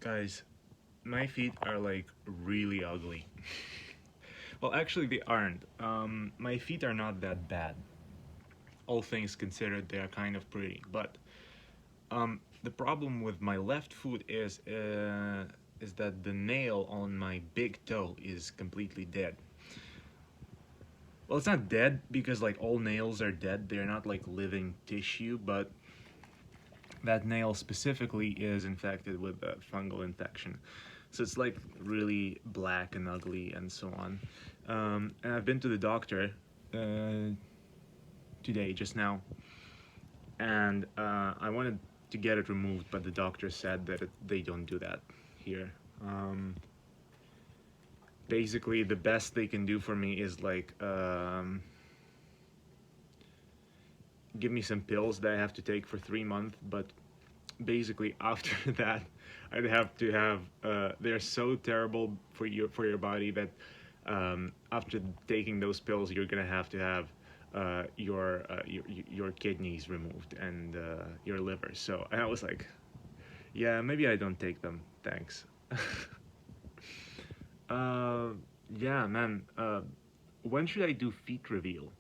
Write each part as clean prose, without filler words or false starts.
Guys, my feet are like really ugly. Well, actually, they aren't. My feet are not that bad. All things considered, they are kind of pretty. But the problem with my left foot is that the nail on my big toe is completely dead. Well, it's not dead because like all nails are dead. They're not like living tissue, but that nail specifically is infected with a fungal infection. So it's like really black and ugly and so on. And I've been to the doctor uh, today, just now, and I wanted to get it removed, but the doctor said that they don't do that here. Basically, the best they can do for me is like give me some pills that I have to take for 3 months, but basically after that I'd have to have they're so terrible for your body that after taking those pills you're gonna have to have your kidneys removed and your liver. So I was like, yeah, maybe I don't take them, thanks. uh, yeah, man. When should I do feet reveal?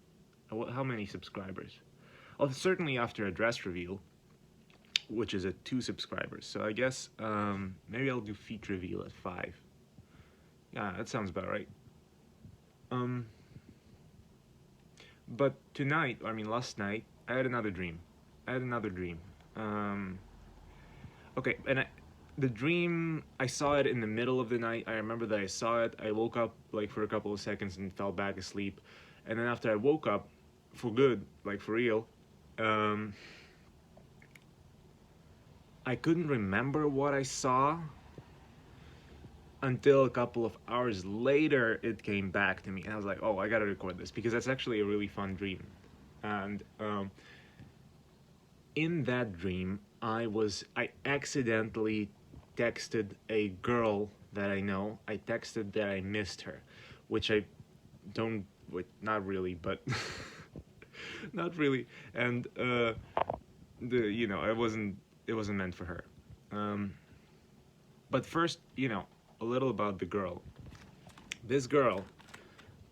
How many subscribers? Oh, certainly after a dress reveal, which is at 2 subscribers. So I guess maybe I'll do feet reveal at 5. Yeah, that sounds about right. Um, but tonight, I mean last night, I had another dream. I had another dream. Um, okay, and the dream, I saw it in the middle of the night. I remember that I saw it. I woke up like for a couple of seconds and fell back asleep. And then after I woke up, for good, like for real, um, I couldn't remember what I saw until a couple of hours later it came back to me, and I was like, oh, I gotta record this because that's actually a really fun dream. And in that dream I accidentally texted a girl that I know. I texted that I missed her, which I don't, not really, but not really. And it wasn't meant for her. um, but first, a little about the girl. This girl,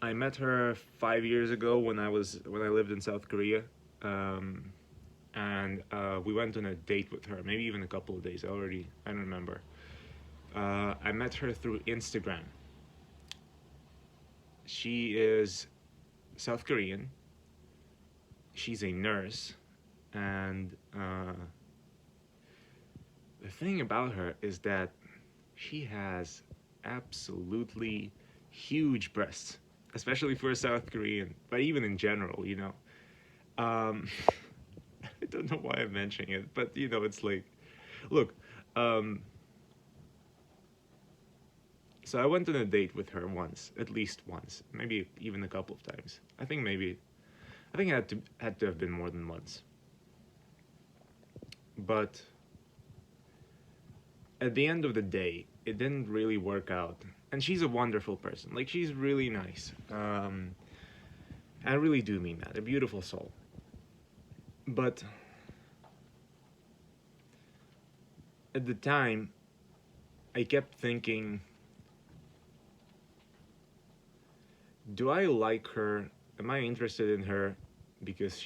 I met her 5 years ago when I lived in South Korea, um, and we went on a date with her. Maybe even a couple of days. I don't remember. I met her through Instagram. She is South Korean. She's a nurse, and the thing about her is that she has absolutely huge breasts, especially for a South Korean, but even in general, Um, I don't know why I'm mentioning it, but it's like, look, um, so I went on a date with her once, at least once, maybe even a couple of times. I think it had to have been more than once. But at the end of the day, it didn't really work out. And she's a wonderful person. Like, she's really nice. I really do mean that. A beautiful soul. But at the time, I kept thinking, do I like her? Am I interested in her because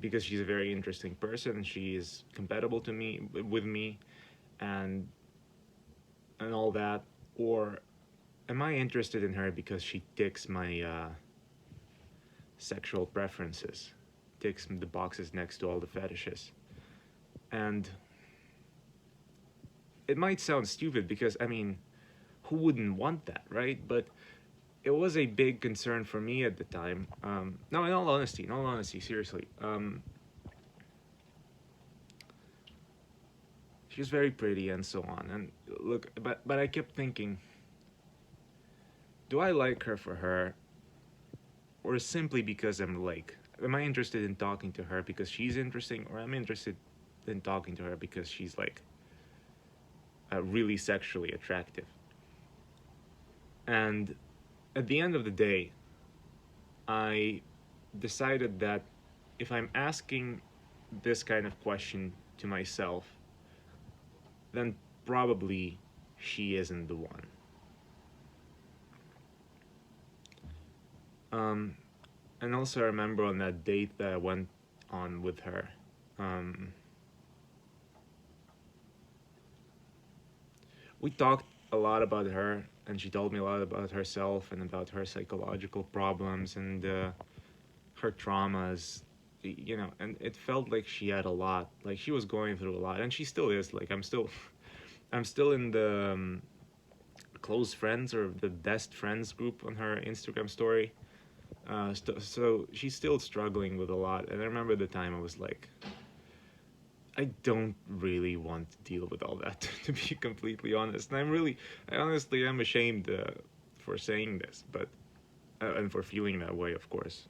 because she's a very interesting person, she is compatible to me with me, and all that, or am I interested in her because she ticks my sexual preferences, ticks the boxes next to all the fetishes? And it might sound stupid because, I mean, who wouldn't want that, right? But it was a big concern for me at the time. No, in all honesty, seriously. She was very pretty and so on. And look, but I kept thinking, do I like her for her, or simply because am I interested in talking to her because she's interesting, or am I interested in talking to her because she's like really sexually attractive? And at the end of the day, I decided that if I'm asking this kind of question to myself, then probably she isn't the one. Um, and also, I remember on that date that I went on with her, um, we talked a lot about her, and she told me a lot about herself and about her psychological problems and her traumas, you know. And it felt like she had a lot, like she was going through a lot, and she still is. Like I'm still in the close friends or the best friends group on her Instagram story. So she's still struggling with a lot. And I remember the time I was like, I don't really want to deal with all that, to be completely honest. And I honestly am ashamed for saying this, but and for feeling that way, of course.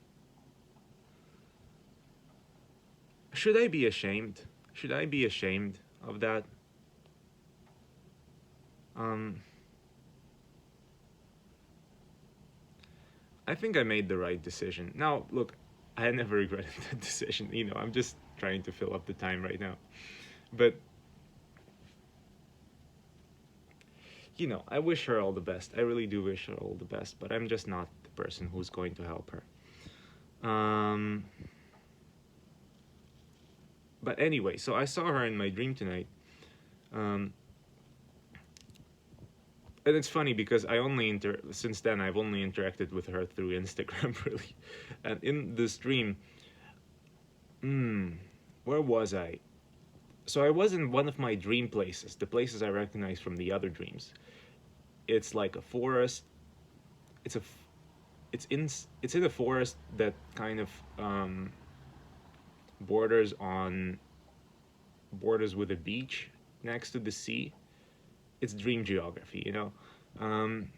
Should I be ashamed? Should I be ashamed of that? Um, I think I made the right decision. Now, look, I never regretted that decision. You know, I'm just trying to fill up the time right now. But, you know, I wish her all the best. I really do wish her all the best, but I'm just not the person who's going to help her. But anyway, so I saw her in my dream tonight. Um, and it's funny because since then I've only interacted with her through Instagram, really. And in this dream, where was I? So I was in one of my dream places, the places I recognize from the other dreams. It's like a forest. It's a, it's in a forest that kind of borders on borders with a beach next to the sea. It's dream geography, you know. Um,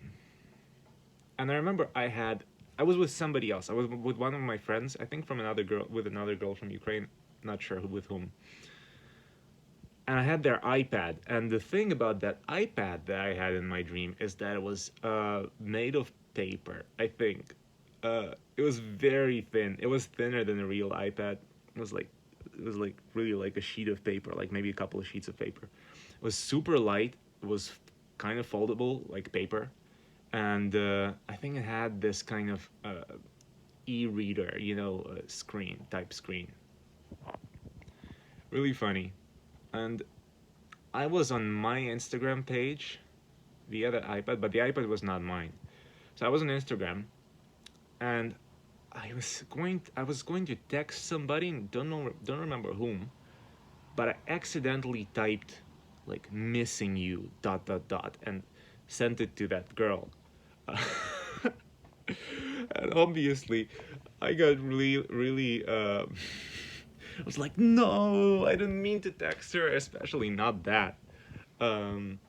and I remember I was with somebody else. I was with one of my friends, I think from another girl from Ukraine, not sure with whom. And I had their iPad. And the thing about that iPad that I had in my dream is that it was made of paper, I think. It was very thin. It was thinner than a real iPad. It was like really like a sheet of paper, like maybe a couple of sheets of paper. It was super light. It was kind of foldable, like paper. And I think it had this kind of e-reader, you know, screen. Really funny. And I was on my Instagram page via the iPad, but the iPad was not mine. So I was on Instagram, and I was going to text somebody, and don't remember whom, but I accidentally typed like missing you dot dot dot and sent it to that girl. And obviously, I got really. I was like, no, I didn't mean to text her, especially not that. Um,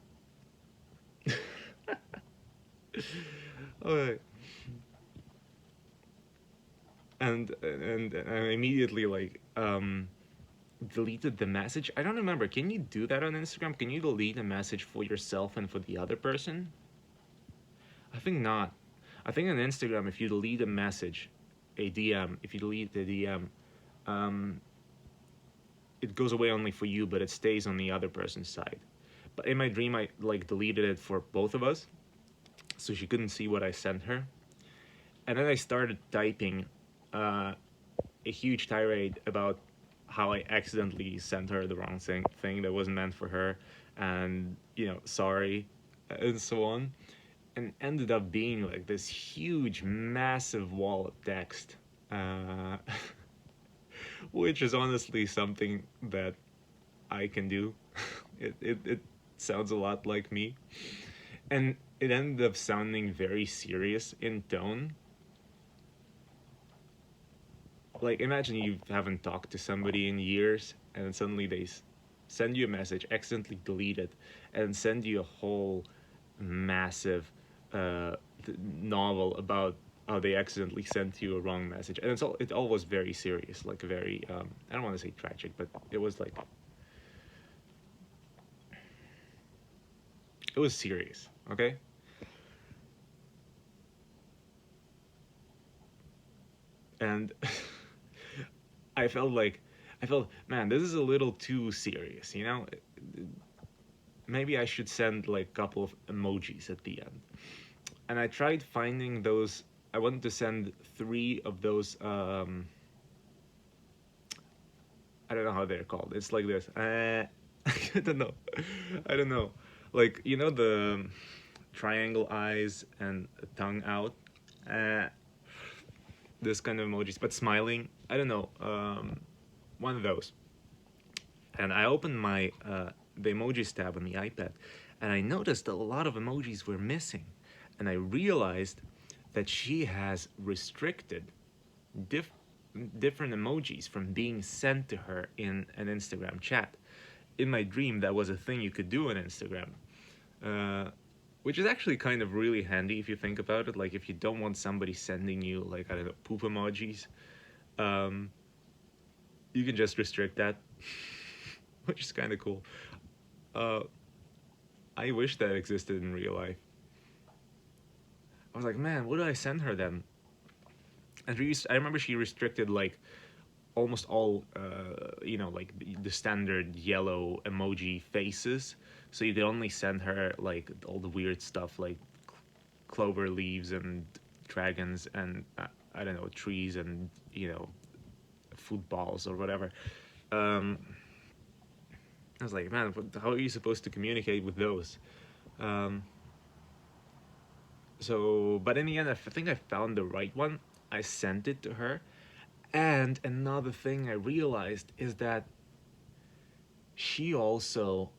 okay. And I immediately like deleted the message. I don't remember. Can you do that on Instagram? Can you delete a message for yourself and for the other person? I think not. I think on Instagram, if you delete a message, a DM, if you delete the DM, um, it goes away only for you, but it stays on the other person's side. But in my dream, I like deleted it for both of us, so she couldn't see what I sent her. And then I started typing a huge tirade about how I accidentally sent her the wrong thing that wasn't meant for her, and you know, sorry, and so on, and ended up being like this huge, massive wall of text, uh, which is honestly something that I can do. It sounds a lot like me, and it ended up sounding very serious in tone. Like imagine you haven't talked to somebody in years and then suddenly they send you a message, accidentally delete it, and send you a whole massive uh, novel about how they accidentally sent you a wrong message. And it all was very serious, like very I don't want to say tragic, but it was like it was serious. Okay. And I felt like, man, this is a little too serious, you know. maybe I should send like a couple of emojis at the end. And I tried finding those. I wanted to send three of those. I don't know how they're called. It's like this. I don't know. I don't know. Like, you know, the triangle eyes and tongue out. Uh, this kind of emojis, but smiling. I don't know. One of those. And I opened my the emojis tab on the iPad, and I noticed that a lot of emojis were missing, and I realized that she has restricted diff- different emojis from being sent to her in an Instagram chat. In my dream, that was a thing you could do on Instagram, uh, which is actually kind of really handy if you think about it. Like if you don't want somebody sending you like, I don't know, poop emojis, um, you can just restrict that, which is kind of cool. Uh, I wish that existed in real life. I was like, man, what do I send her then? And I remember she restricted like almost all, like the standard yellow emoji faces. So you could only send her like all the weird stuff like clover leaves and dragons and I don't know, trees and footballs or whatever. Um, I was like, man, how are you supposed to communicate with those? Um, but in the end, I think I found the right one. I sent it to her. And another thing I realized is that she also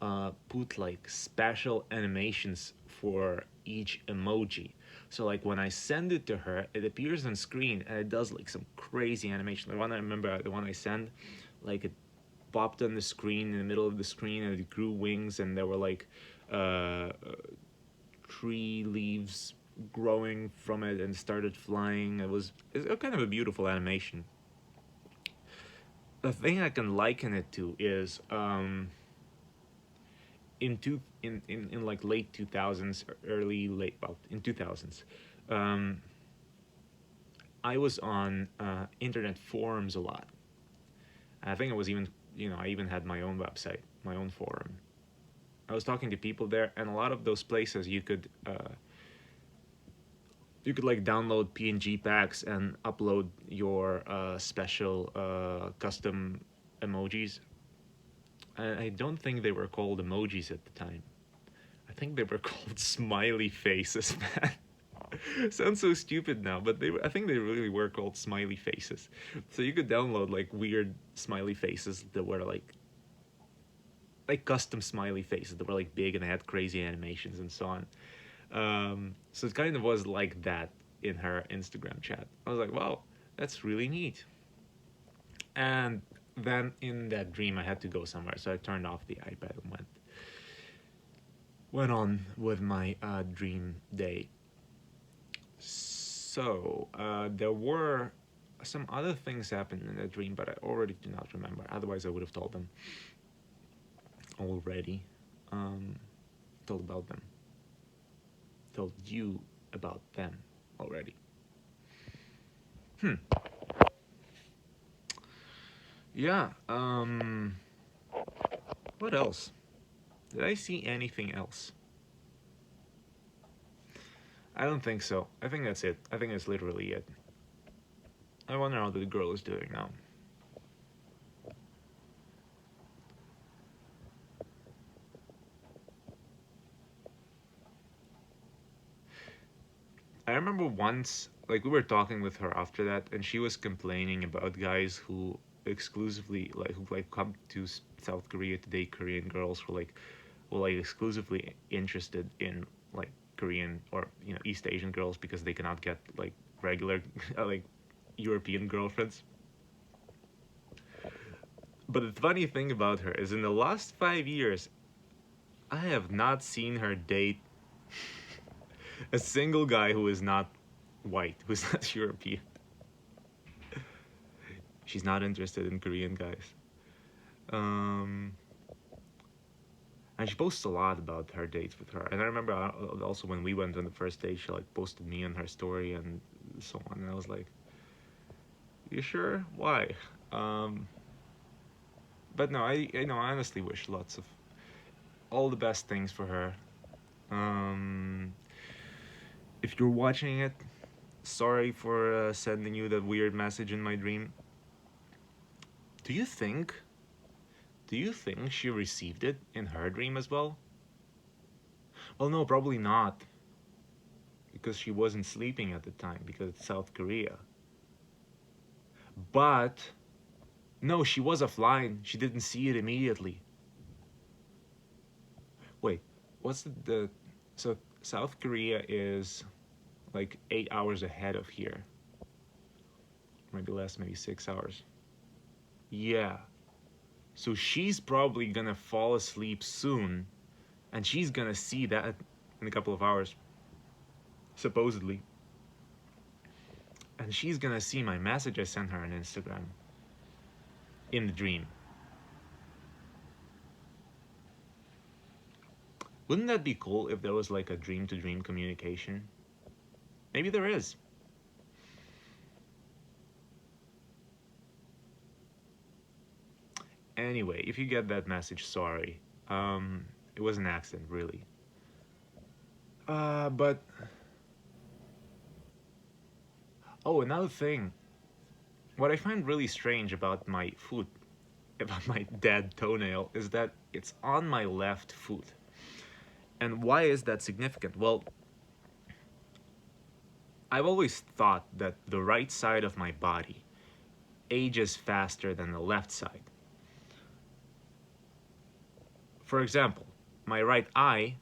put like special animations for each emoji. So like when I send it to her, it appears on screen and it does like some crazy animation. The one I remember, the one I sent, like it popped on the screen in the middle of the screen and it grew wings and there were like uh, tree leaves growing from it and started flying. It's a kind of a beautiful animation. The thing I can liken it to is in like late 2000s, early late well in 2000s. Um, I was on internet forums a lot. I think it was even I even had my own website, my own forum. I was talking to people there, and a lot of those places you could like download PNG packs and upload your special custom emojis. I don't think they were called emojis at the time. I think they were called smiley faces, man. Sounds so stupid now, but I think they really were called smiley faces. So you could download like weird smiley faces that were like custom smiley faces that were like big and they had crazy animations and so on. So it kind of was like that in her Instagram chat. I was like, wow, that's really neat. And then in that dream, I had to go somewhere, so I turned off the iPad and went on with my dream day. So there were some other things happened in the dream, but I already do not remember. Otherwise, I would have told them already. Um, told about them. Told you about them already. Yeah. What else? Did I see anything else? I don't think so. I think that's it. I think that's literally it. I wonder how the girl is doing now. I remember once, like we were talking with her after that, and she was complaining about guys who exclusively who like come to South Korea to date Korean girls who like exclusively interested in like Korean or East Asian girls because they cannot get like regular like European girlfriends. But the funny thing about her is in the last 5 years, I have not seen her date a single guy who is not white, who's not European. She's not interested in Korean guys. Um, and she posts a lot about her dates with her. And I remember also when we went on the first date, she like posted me on her story and so on. And I was like, "You sure? Why?" Um, but no, I honestly wish lots of all the best things for her. Um, if you're watching it, sorry for sending you that weird message in my dream. Do you think? Do you think she received it in her dream as well? Well, no, probably not, because she wasn't sleeping at the time because it's South Korea. But no, she was offline. She didn't see it immediately. Wait, what's the so South Korea is like 8 hours ahead of here. Maybe less, maybe 6 hours. Yeah. So she's probably gonna fall asleep soon, and she's gonna see that in a couple of hours, supposedly. And she's gonna see my message I sent her on Instagram in the dream. Wouldn't that be cool if there was like a dream to dream communication? Maybe there is. Anyway, if you get that message, sorry. It was an accident, really. But oh, another thing. What I find really strange about my foot, about my dead toenail, is that it's on my left foot. And why is that significant? Well, I've always thought that the right side of my body ages faster than the left side. For example, my right eye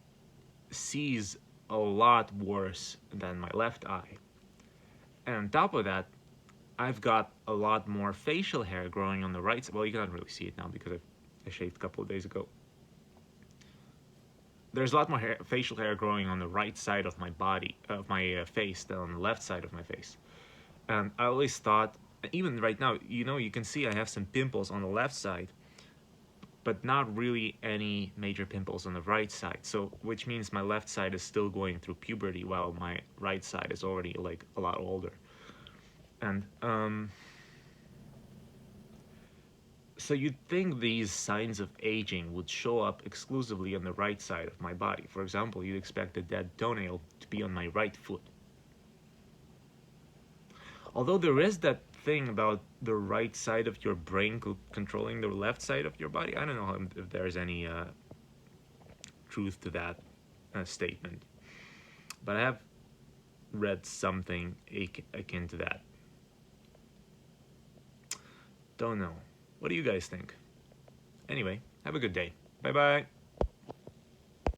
sees a lot worse than my left eye. And on top of that, I've got a lot more facial hair growing on the right side. Well, you cannot really see it now because I shaved a couple of days ago. There's a lot more facial hair growing on the right side of my body, of my face, than on the left side of my face. And I always thought, even right now, you can see I have some pimples on the left side, but not really any major pimples on the right side. So, which means my left side is still going through puberty while my right side is already like a lot older. And so you'd think these signs of aging would show up exclusively on the right side of my body. For example, you'd expect a dead toenail to be on my right foot. Although there is that thing about the right side of your brain controlling the left side of your body. I don't know if there's any truth to that statement. But I have read something akin to that. Don't know. What do you guys think? Anyway, have a good day. Bye bye.